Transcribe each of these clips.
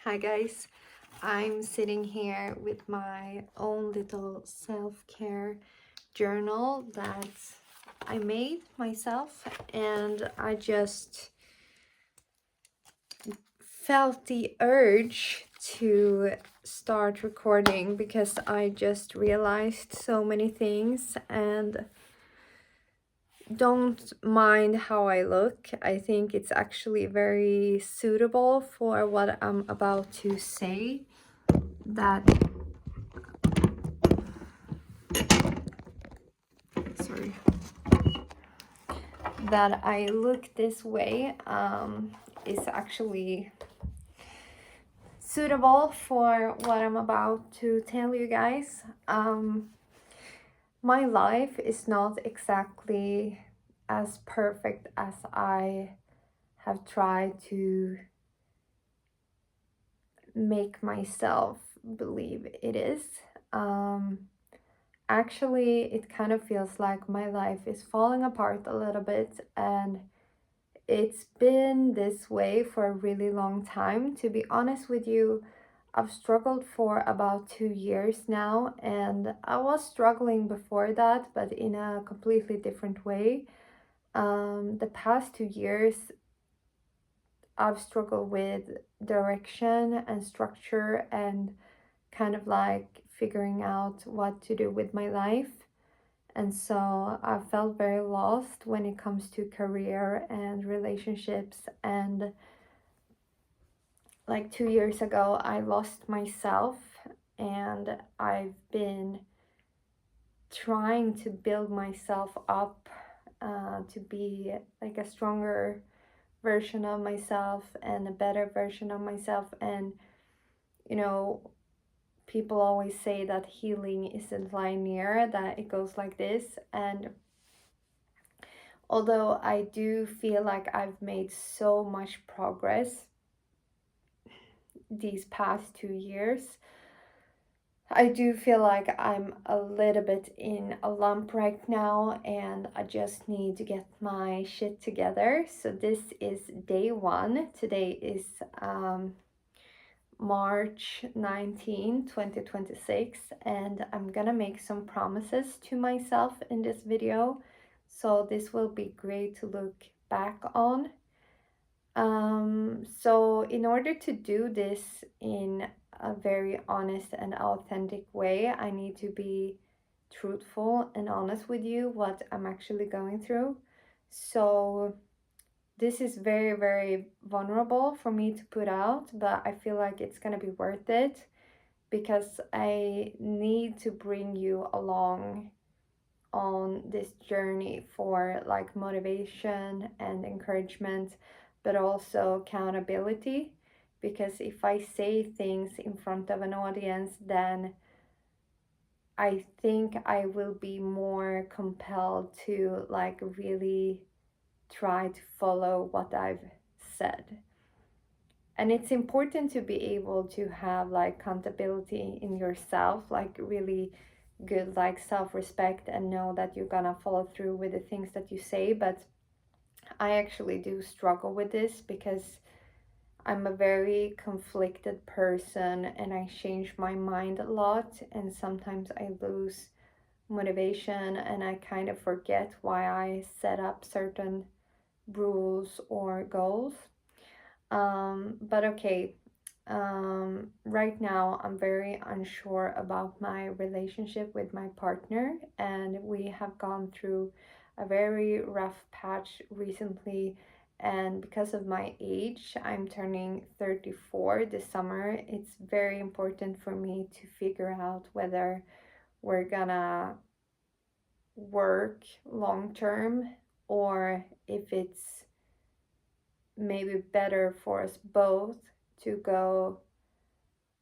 Hi guys, I'm sitting here with my own little self-care journal that I made myself, and I just felt the urge to start recording because I just realized so many things. And don't mind how I look. I think it's actually very suitable for what I'm about to say. That sorry that I look this way is actually suitable for what I'm about to tell you guys. My life is not exactly as perfect as I have tried to make myself believe it is. Actually, it kind of feels like my life is falling apart a little bit, and it's been this way for a really long time. To be honest with you, I've struggled for about 2 years now, and I was struggling before that, but in a completely different way. The past 2 years, I've struggled with direction and structure and kind of like figuring out what to do with my life. And so I felt very lost when it comes to career and relationships. And like 2 years ago, I lost myself, and I've been trying to build myself up to be like a stronger version of myself and a better version of myself. And you know, people always say that healing isn't linear, that it goes like this. And although I do feel like I've made so much progress these past 2 years, I do feel like I'm a little bit in a lump right now, and I just need to get my shit together. So this is day one. Today is March 19, 2026, and I'm gonna make some promises to myself in this video. So this will be great to look back on. So in order to do this in a very honest and authentic way, I need to be truthful and honest with you what I'm actually going through. So this is very, very vulnerable for me to put out, but I feel like it's gonna be worth it because I need to bring you along on this journey for like motivation and encouragement, but also accountability. Because if I say things in front of an audience, then I think I will be more compelled to like really try to follow what I've said. And it's important to be able to have like accountability in yourself, like really good like self-respect, and know that you're gonna follow through with the things that you say. But I actually do struggle with this because I'm a very conflicted person, and I change my mind a lot, and sometimes I lose motivation and I kind of forget why I set up certain rules or goals. But okay, right now I'm very unsure about my relationship with my partner, and we have gone through a very rough patch recently. And because of my age, I'm turning 34 this summer. It's very important for me to figure out whether we're gonna work long term, or if it's maybe better for us both to go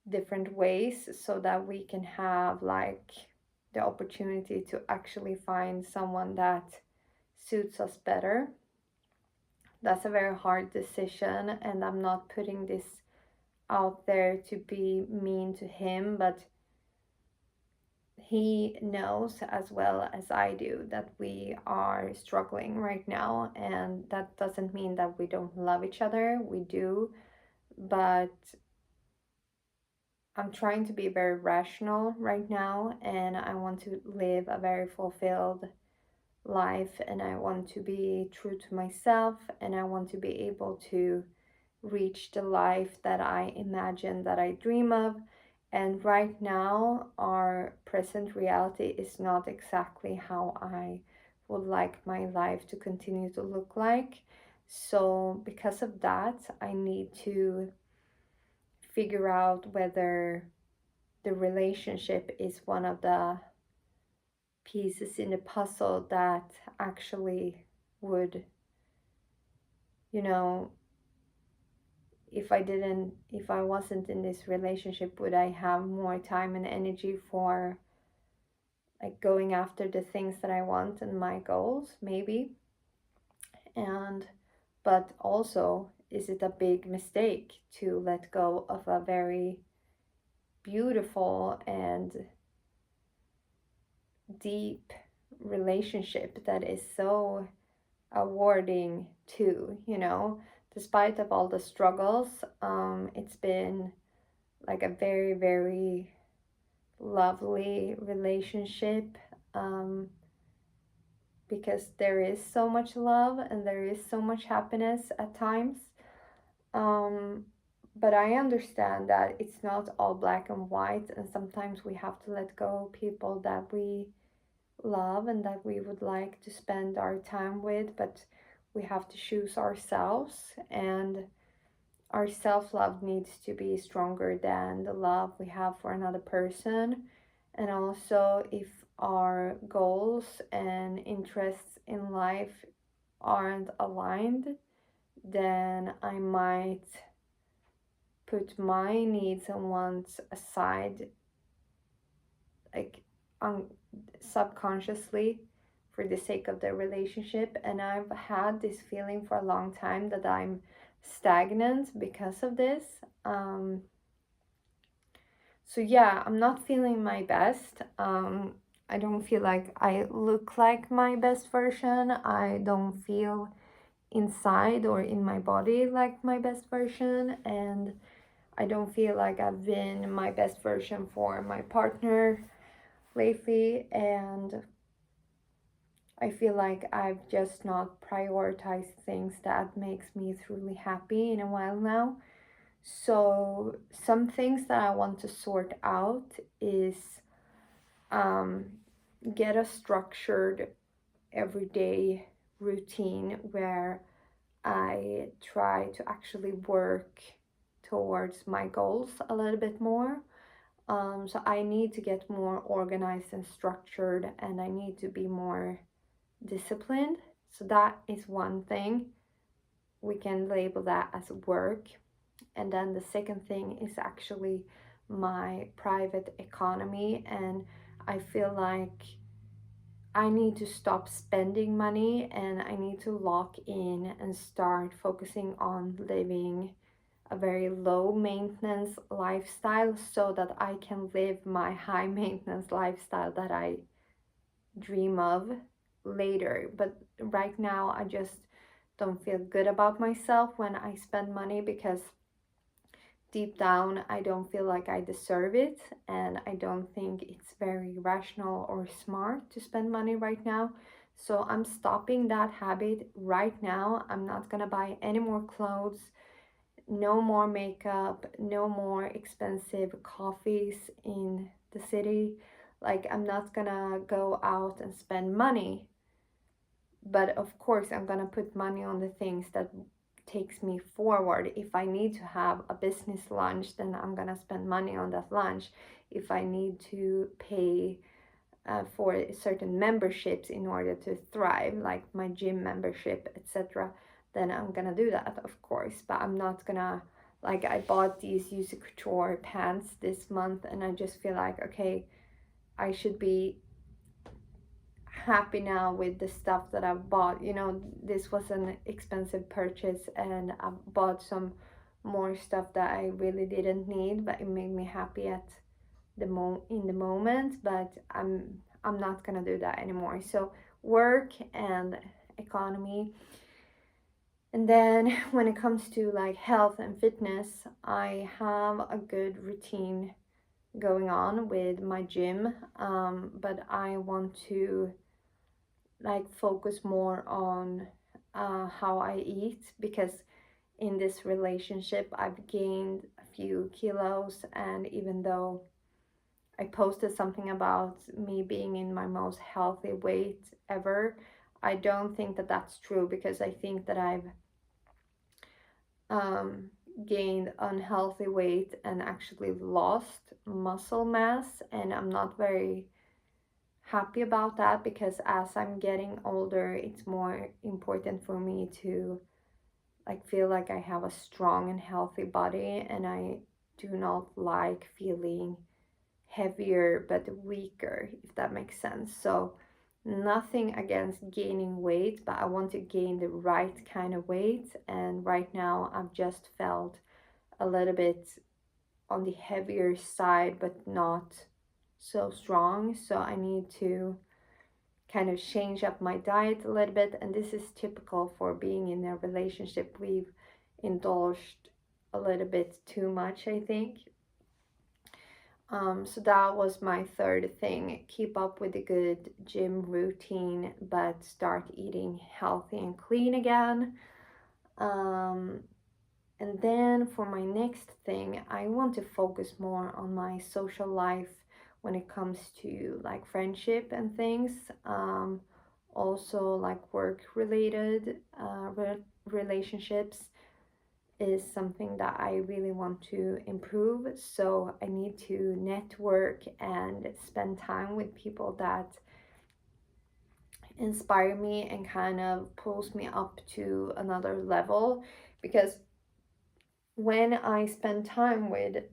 different ways so that we can have like the opportunity to actually find someone that suits us better. That's a very hard decision, and I'm not putting this out there to be mean to him, but he knows as well as I do that we are struggling right now, and that doesn't mean that we don't love each other. We do, but I'm trying to be very rational right now, and I want to live a very fulfilled life, and I want to be true to myself, and I want to be able to reach the life that I imagine, that I dream of. And right now, our present reality is not exactly how I would like my life to continue to look like. So, because of that, I need to figure out whether the relationship is one of the pieces in the puzzle that actually would, you know, if I wasn't in this relationship, would I have more time and energy for like going after the things that I want and my goals? Maybe. And, but also, is it a big mistake to let go of a very beautiful and deep relationship that is so awarding too, despite of all the struggles. It's been like a very, very lovely relationship, um, because there is so much love and there is so much happiness at times. um, but I understand that it's not all black and white, and sometimes we have to let go people that we love and that we would like to spend our time with, but we have to choose ourselves, and our self love needs to be stronger than the love we have for another person. And also, if our goals and interests in life aren't aligned, then I might put my needs and wants aside, like subconsciously, for the sake of the relationship. And I've had this feeling for a long time that I'm stagnant because of this. Um, so yeah, I'm not feeling my best. I don't feel like I look like my best version. I don't feel inside or in my body like my best version. And I don't feel like I've been my best version for my partner lately. And I feel like I've just not prioritized things that makes me truly happy in a while now. So some things that I want to sort out is, um, get a structured everyday routine where I try to actually work towards my goals a little bit more. So I need to get more organized and structured, and I need to be more disciplined. So that is one thing. We can label that as work. And then the second thing is actually my private economy. And I feel like I need to stop spending money, and I need to lock in and start focusing on living a very low maintenance lifestyle so that I can live my high maintenance lifestyle that I dream of later. But right now, I just don't feel good about myself when I spend money, because deep down, I don't feel like I deserve it, and I don't think it's very rational or smart to spend money right now. So I'm stopping that habit right now. I'm not gonna buy any more clothes, no more makeup, no more expensive coffees in the city. Like, I'm not gonna go out and spend money, but of course I'm gonna put money on the things that takes me forward. If I need to have a business lunch, then I'm gonna spend money on that lunch. If I need to pay for certain memberships in order to thrive, like my gym membership, etc., then I'm gonna do that, of course. But I'm not gonna, like, I bought these Juicy Couture pants this month, and I just feel like, okay, I should be happy now with the stuff that I've bought. This was an expensive purchase, and I bought some more stuff that I really didn't need, but it made me happy at in the moment. But I'm not gonna do that anymore. So work and economy. And then when it comes to like health and fitness, I have a good routine going on with my gym, but I want to like focus more on how I eat, because in this relationship I've gained a few kilos, and even though I posted something about me being in my most healthy weight ever, I don't think that that's true, because I think that I've um, gained unhealthy weight and actually lost muscle mass, and I'm not very happy about that, because as I'm getting older, it's more important for me to like feel like I have a strong and healthy body, and I do not like feeling heavier but weaker, if that makes sense. So nothing against gaining weight, but I want to gain the right kind of weight, and right now I've just felt a little bit on the heavier side but not so strong, so I need to kind of change up my diet a little bit. And this is typical for being in a relationship. We've indulged a little bit too much, I think. So that was my third thing: keep up with a good gym routine but start eating healthy and clean again. um, and then for my next thing, I want to focus more on my social life when it comes to like friendship and things. Also, like work related relationships is something that I really want to improve. So I need to network and spend time with people that inspire me and kind of pulls me up to another level, because when I spend time with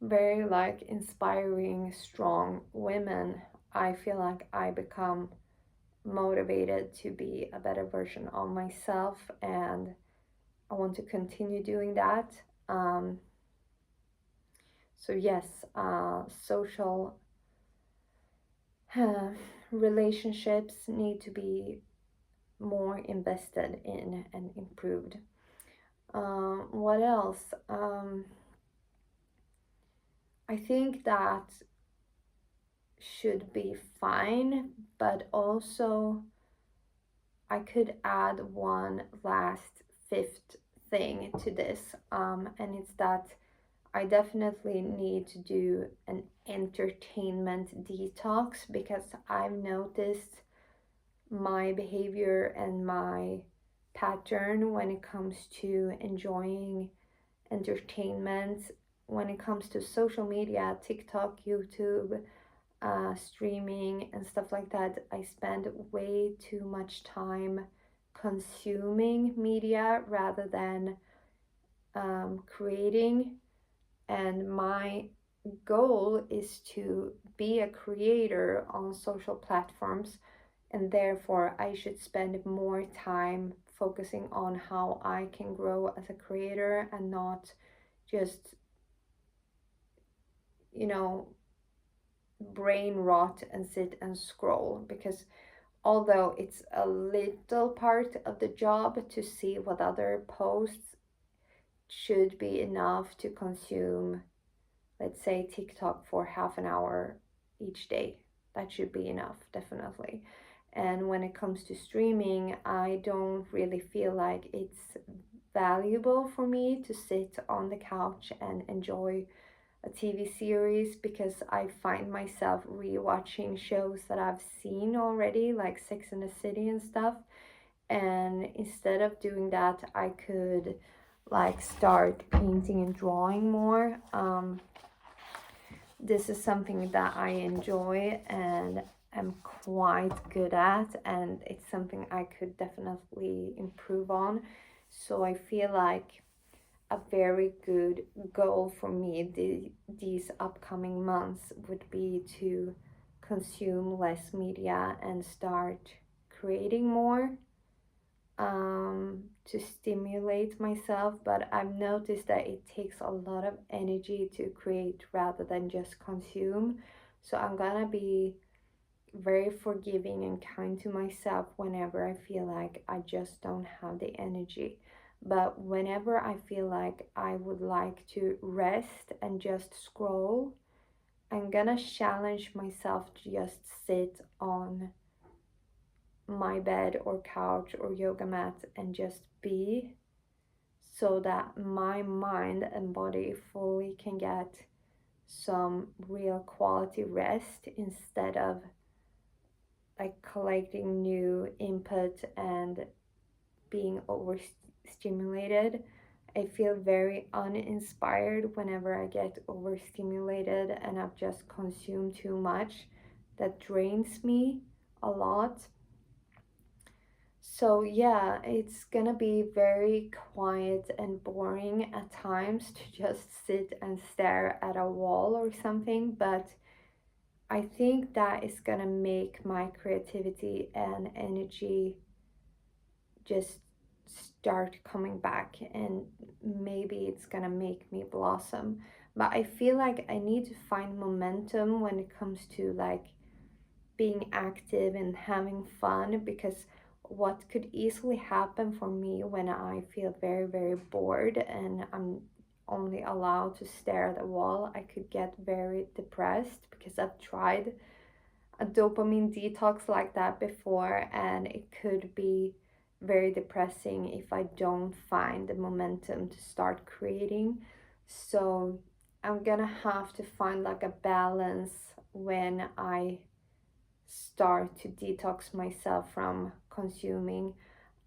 very like inspiring, strong women, I feel like I become motivated to be a better version of myself, and I want to continue doing that. Um, so yes, social uh, relationships need to be more invested in and improved. What else? I think that should be fine, but also I could add one last fifth thing to this, and it's that I definitely need to do an entertainment detox, because I've noticed my behavior and my pattern when it comes to enjoying entertainment, when it comes to social media, TikTok, YouTube, streaming, and stuff like that. I spend way too much time consuming media rather than creating. And my goal is to be a creator on social platforms, and therefore I should spend more time focusing on how I can grow as a creator, and not just, you know, brain rot and sit and scroll. Because although it's a little part of the job to see what other posts, should be enough to consume, let's say, TikTok for half an hour each day. That should be enough, definitely. And when it comes to streaming, I don't really feel like it's valuable for me to sit on the couch and enjoy a TV series, because I find myself rewatching shows that I've seen already, like Sex and the City and stuff. And instead of doing that, I could like start painting and drawing more. This is something that I enjoy and am quite good at, and it's something I could definitely improve on. So I feel like a very good goal for me these upcoming months would be to consume less media and start creating more, to stimulate myself. But I've noticed that it takes a lot of energy to create rather than just consume. So I'm gonna be very forgiving and kind to myself whenever I feel like I just don't have the energy. But whenever I feel like I would like to rest and just scroll, I'm gonna challenge myself to just sit on my bed or couch or yoga mat and just be, so that my mind and body fully can get some real quality rest instead of like collecting new input and being overstimulated. I feel very uninspired whenever I get overstimulated and I've just consumed too much. That drains me a lot. So, yeah, it's gonna be very quiet and boring at times to just sit and stare at a wall or something, but I think that is gonna make my creativity and energy just start coming back, and maybe it's gonna make me blossom. But I feel like I need to find momentum when it comes to like being active and having fun, because what could easily happen for me when I feel very, very bored and I'm only allowed to stare at the wall, I could get very depressed, because I've tried a dopamine detox like that before, and it could be very depressing if I don't find the momentum to start creating. So I'm gonna have to find like a balance when I start to detox myself from consuming,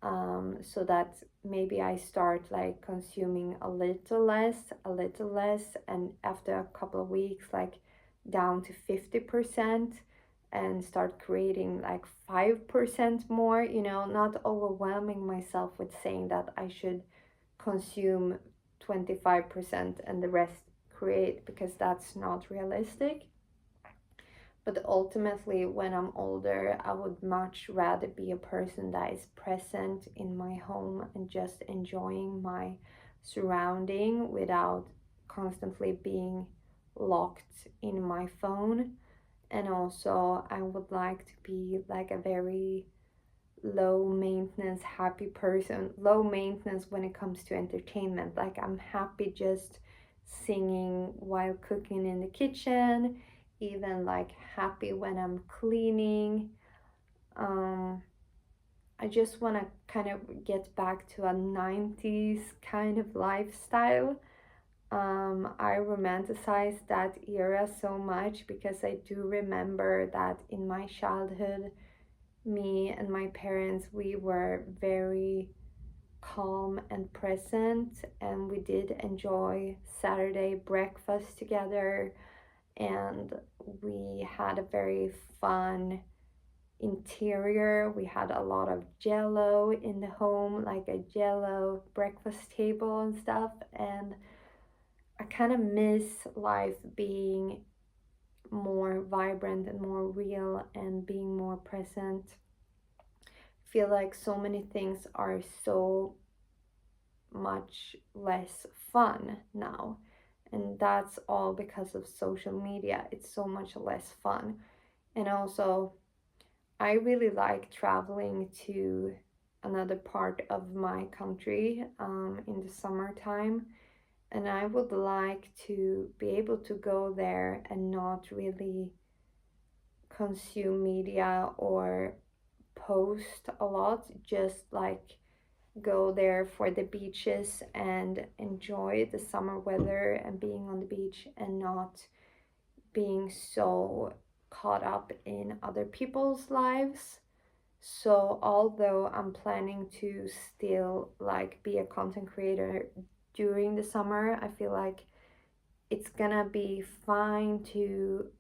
so that maybe I start like consuming a little less, and after a couple of weeks, like down to 50%, and start creating like 5% more, not overwhelming myself with saying that I should consume 25% and the rest create, because that's not realistic. But ultimately, when I'm older, I would much rather be a person that is present in my home and just enjoying my surrounding without constantly being locked in my phone. And also, I would like to be like a very low maintenance, happy person. Low maintenance when it comes to entertainment. Like, I'm happy just singing while cooking in the kitchen, even like happy when I'm cleaning. Um, I just want to kind of get back to a 90s kind of lifestyle. I romanticize that era so much because I do remember that in my childhood, me and my parents, we were very calm and present, and we did enjoy Saturday breakfast together, and we had a very fun interior. We had a lot of jello in the home, like a jello breakfast table and stuff, and I kind of miss life being more vibrant and more real and being more present. Feel like so many things are so much less fun now, and that's all because of social media. It's so much less fun. And also, I really like traveling to another part of my country in the summertime, and I would like to be able to go there and not really consume media or post a lot, just like go there for the beaches and enjoy the summer weather and being on the beach, and not being so caught up in other people's lives. So although I'm planning to still like be a content creator during the summer, I feel like it's gonna be fine to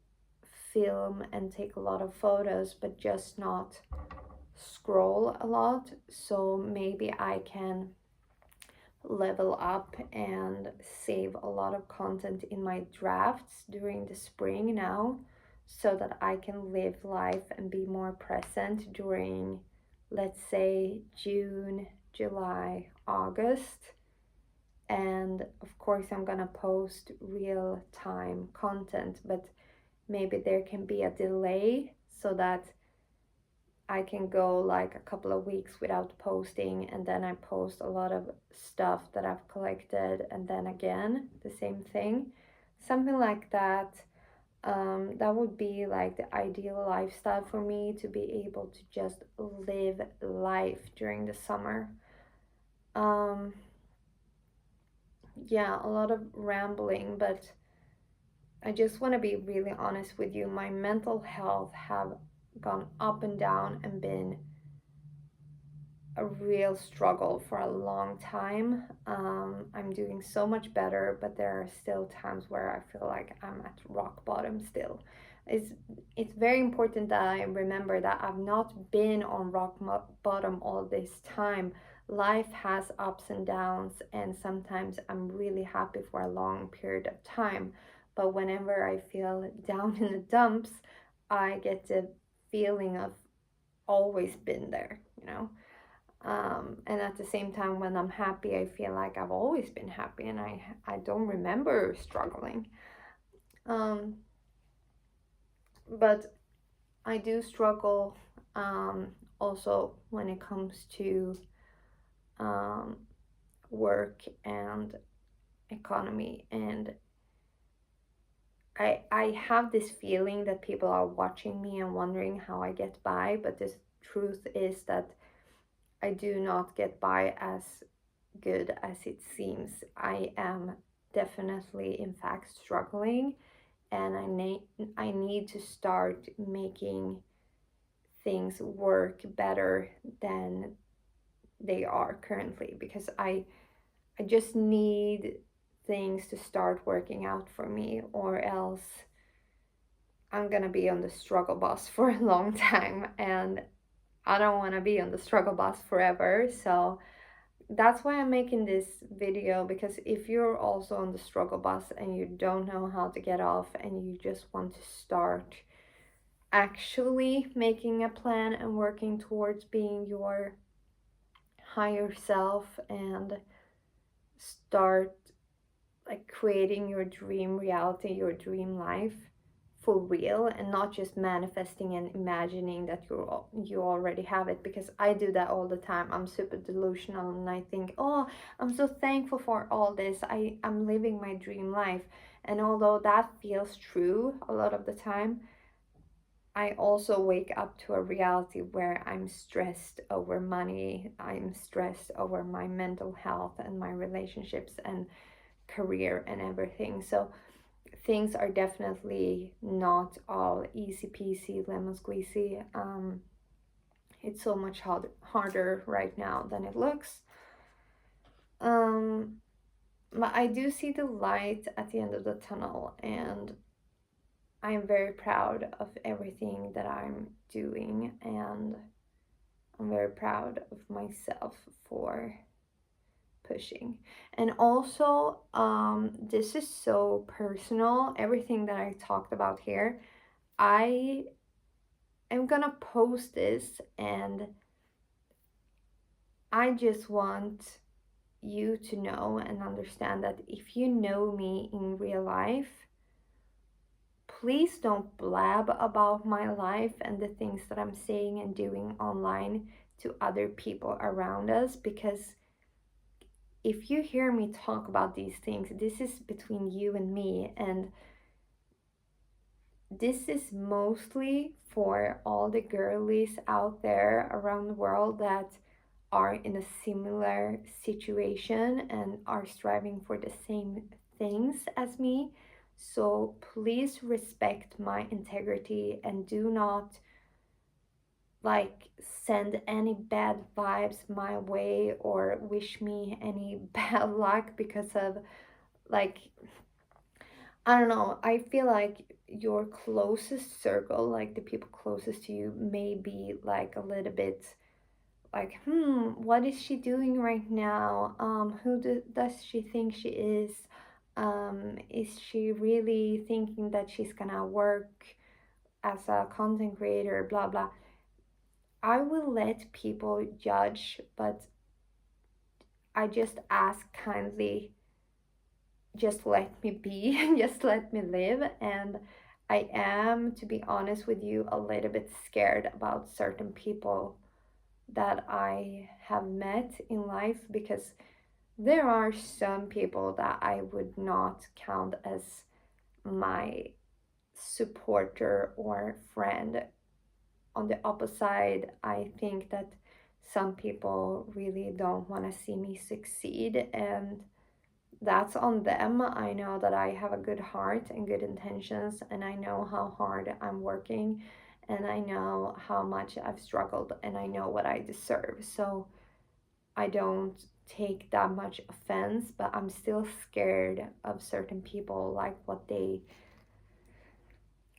film and take a lot of photos, but just not scroll a lot. So maybe I can level up and save a lot of content in my drafts during the spring now, so that I can live life and be more present during, let's say, June, July, August. And of course, I'm gonna post real time content, but maybe there can be a delay so that I can go like a couple of weeks without posting, and then I post a lot of stuff that I've collected, and then again, the same thing. Something like that. That would be like the ideal lifestyle for me, to be able to just live life during the summer. Um, yeah, a lot of rambling, but I just want to be really honest with you. My mental health have gone up and down and been a real struggle for a long time. I'm doing so much better, but there are still times where I feel like I'm at rock bottom still. It's it's very important that I remember that I've not been on bottom all this time. Life has ups and downs, and sometimes I'm really happy for a long period of time. But whenever I feel down in the dumps, I get the feeling of always been there, you know. And at the same time, when I'm happy, I feel like I've always been happy, and I don't remember struggling. Um, but I do struggle, also when it comes to um, work and economy. And I have this feeling that people are watching me and wondering how I get by, but the truth is that I do not get by as good as it seems. I am definitely, in fact, struggling, and I need to start making things work better than they are currently, because I just need things to start working out for me, or else I'm gonna be on the struggle bus for a long time, and I don't want to be on the struggle bus forever. So that's why I'm making this video, because if you're also on the struggle bus and you don't know how to get off, and you just want to start actually making a plan and working towards being your higher self, and start like creating your dream reality, your dream life for real, and not just manifesting and imagining that you already have it, because I do that all the time. I'm super delusional, and I think, oh, I'm so thankful for all this. I'm living my dream life. And although that feels true a lot of the time, I also wake up to a reality where I'm stressed over money, I'm stressed over my mental health and my relationships and career and everything. So things are definitely not all easy peasy lemon squeezy. It's so much harder right now than it looks. Um, but I do see the light at the end of the tunnel, and I'm very proud of everything that I'm doing, and I'm very proud of myself for pushing. And also, this is so personal. Everything that I talked about here, I am gonna post this, and I just want you to know and understand that if you know me in real life, please don't blab about my life and the things that I'm saying and doing online to other people around us, because if you hear me talk about these things, this is between you and me, and this is mostly for all the girlies out there around the world that are in a similar situation and are striving for the same things as me. So please respect my integrity, and do not like send any bad vibes my way or wish me any bad luck because of, like, I don't know. I feel like your closest circle, like the people closest to you, may be like a little bit like, what is she doing right now? Does she think she is? Is she really thinking that she's gonna work as a content creator? Blah blah. I will let people judge, but I just ask kindly, just let me be, just let me live. And I am, to be honest with you, a little bit scared about certain people that I have met in life, because there are some people that I would not count as my supporter or friend. On the opposite, I think that some people really don't want to see me succeed, and that's on them. I know that I have a good heart and good intentions, and I know how hard I'm working, and I know how much I've struggled, and I know what I deserve. So I don't take that much offense, but I'm still scared of certain people, like what they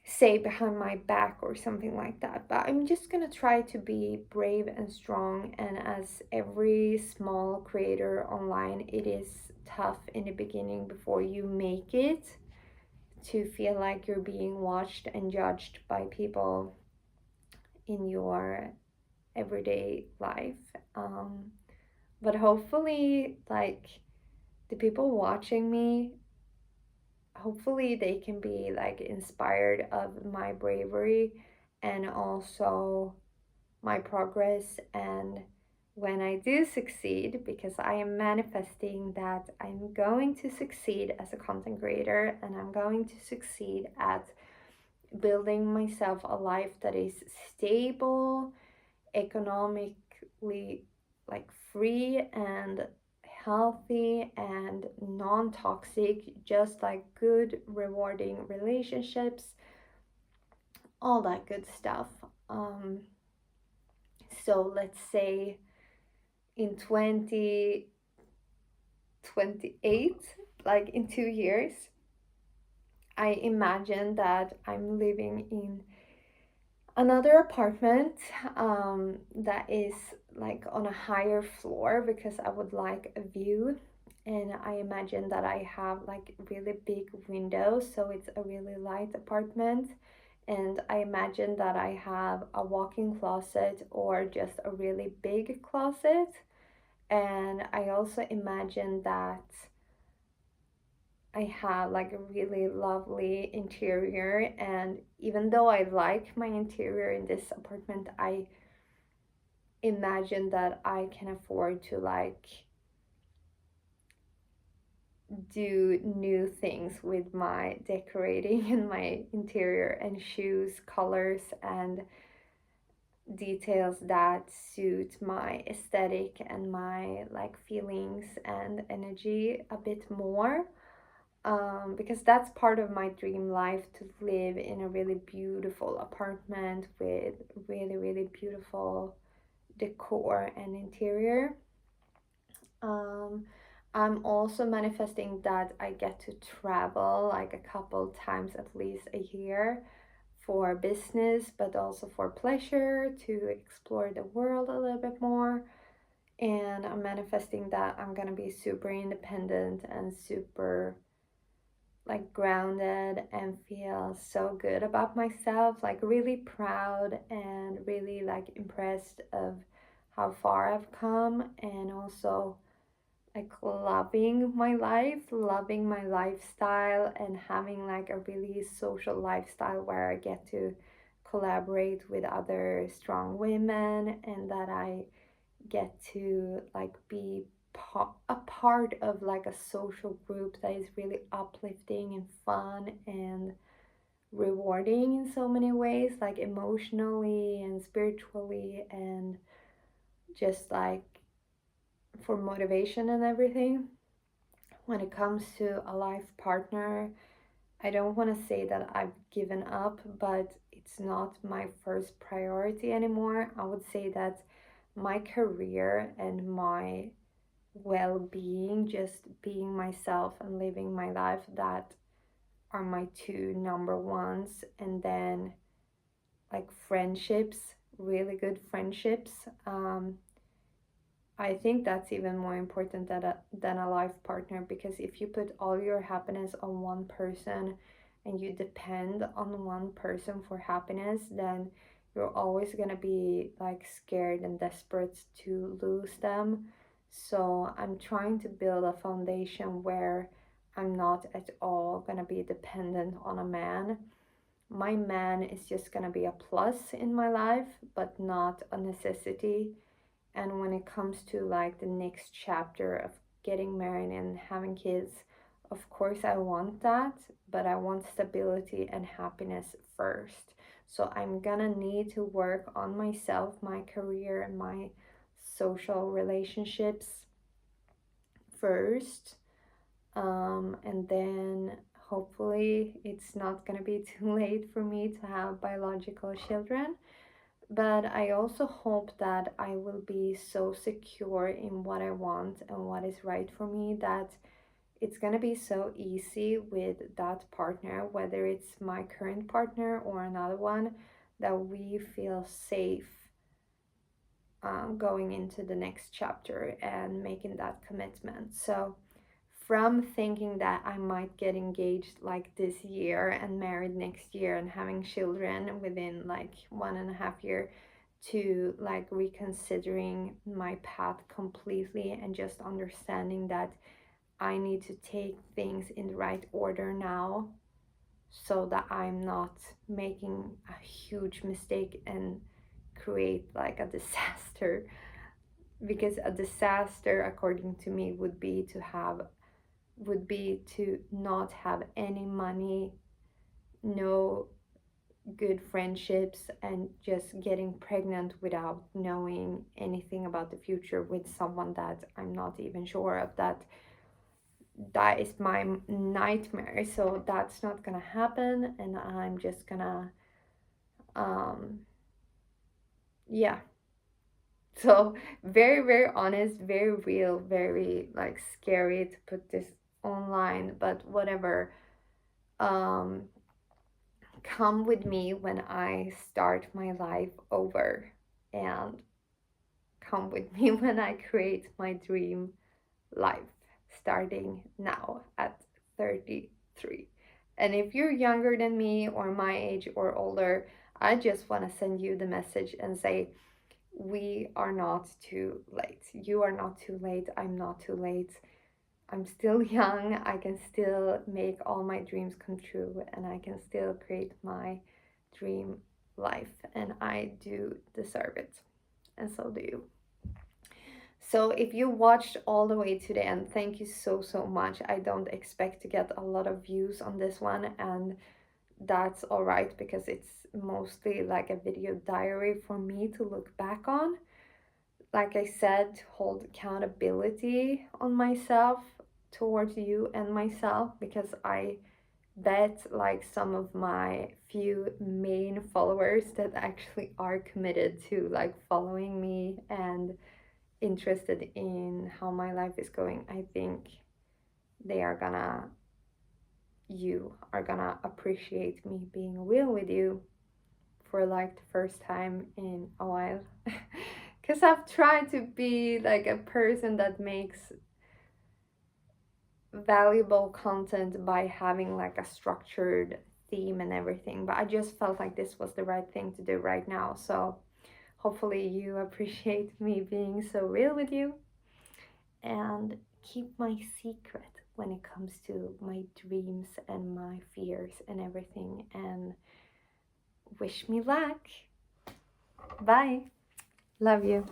say behind my back or something like that. But I'm just gonna try to be brave and strong. And as every small creator online, it is tough in the beginning before you make it to feel like you're being watched and judged by people in your everyday life. Um, but hopefully, like the people watching me, hopefully they can be like inspired of my bravery and also my progress. And when I do succeed, because I am manifesting that I'm going to succeed as a content creator, and I'm going to succeed at building myself a life that is stable, economically like free and healthy and non-toxic, just like good rewarding relationships, all that good stuff. um so let's say in 2028, like in 2 years, I imagine that I'm living in another apartment that is like on a higher floor because I would like a view. And I imagine that I have like really big windows, so it's a really light apartment. And I imagine that I have a walk-in closet or just a really big closet. And I also imagine that I have like a really lovely interior. And even though I like my interior in this apartment, I imagine that I can afford to like do new things with my decorating and my interior and choose colors and details that suit my aesthetic and my like feelings and energy a bit more. Because that's part of my dream life, to live in a really beautiful apartment with really, really beautiful decor and interior. Um, I'm also manifesting that I get to travel like a couple times at least a year for business, but also for pleasure, to explore the world a little bit more. And I'm manifesting that I'm gonna be super independent and super like grounded and feel so good about myself, like really proud and really like impressed of how far I've come, and also like loving my life, loving my lifestyle, and having like a really social lifestyle where I get to collaborate with other strong women, and that I get to like be a part of like a social group that is really uplifting and fun and rewarding in so many ways, like emotionally and spiritually, and just like for motivation and everything. When it comes to a life partner, I don't want to say that I've given up, but it's not my first priority anymore. I would say that my career and my well being, just being myself and living my life, that are my two number ones. And then, like, friendships, really good friendships. I think that's even more important than a life partner, because if you put all your happiness on one person and you depend on one person for happiness, then you're always going to be like scared and desperate to lose them. So I'm trying to build a foundation where I'm not at all going to be dependent on a man. My man is just going to be a plus in my life, but not a necessity. And when it comes to like the next chapter of getting married and having kids, Of course, I want that, but I want stability and happiness first. So I'm gonna need to work on myself, my career, and my social relationships first. And then hopefully it's not gonna be too late for me to have biological children. But I also hope that I will be so secure in what I want and what is right for me that it's gonna be so easy with that partner, whether it's my current partner or another one, that we feel safe going into the next chapter and making that commitment. So, from thinking that I might get engaged like this year and married next year and having children within like 1.5 years, to like reconsidering my path completely and just understanding that I need to take things in the right order now so that I'm not making a huge mistake and create like a disaster. Because a disaster, according to me, would be to not have any money, no good friendships, and just getting pregnant without knowing anything about the future with someone that I'm not even sure of. That is my nightmare. So that's not gonna happen, and I'm just gonna um yeah. So very, very honest, very real, very like scary to put this online, but whatever. um Come with me when I start my life over, and come with me when I create my dream life starting now at 33. And if you're younger than me or my age or older, I just want to send you the message and say, we are not too late. You are not too late. I'm not too late. I'm still young. I can still make all my dreams come true, and I can still create my dream life. And I do deserve it. And so do you. So if you watched all the way to the end, thank you so, so much. I don't expect to get a lot of views on this one, and that's all right because it's mostly like a video diary for me to look back on. Like I said, to hold accountability on myself towards you and myself, because I bet like some of my few main followers that actually are committed to like following me and interested in how my life is going, I think they are gonna, you are gonna appreciate me being real with you for like the first time in a while. Because I've tried to be like a person that makes valuable content by having like a structured theme and everything, but I just felt like this was the right thing to do right now. So hopefully you appreciate me being so real with you, and keep my secret when it comes to my dreams and my fears and everything, and wish me luck. Bye. Love you.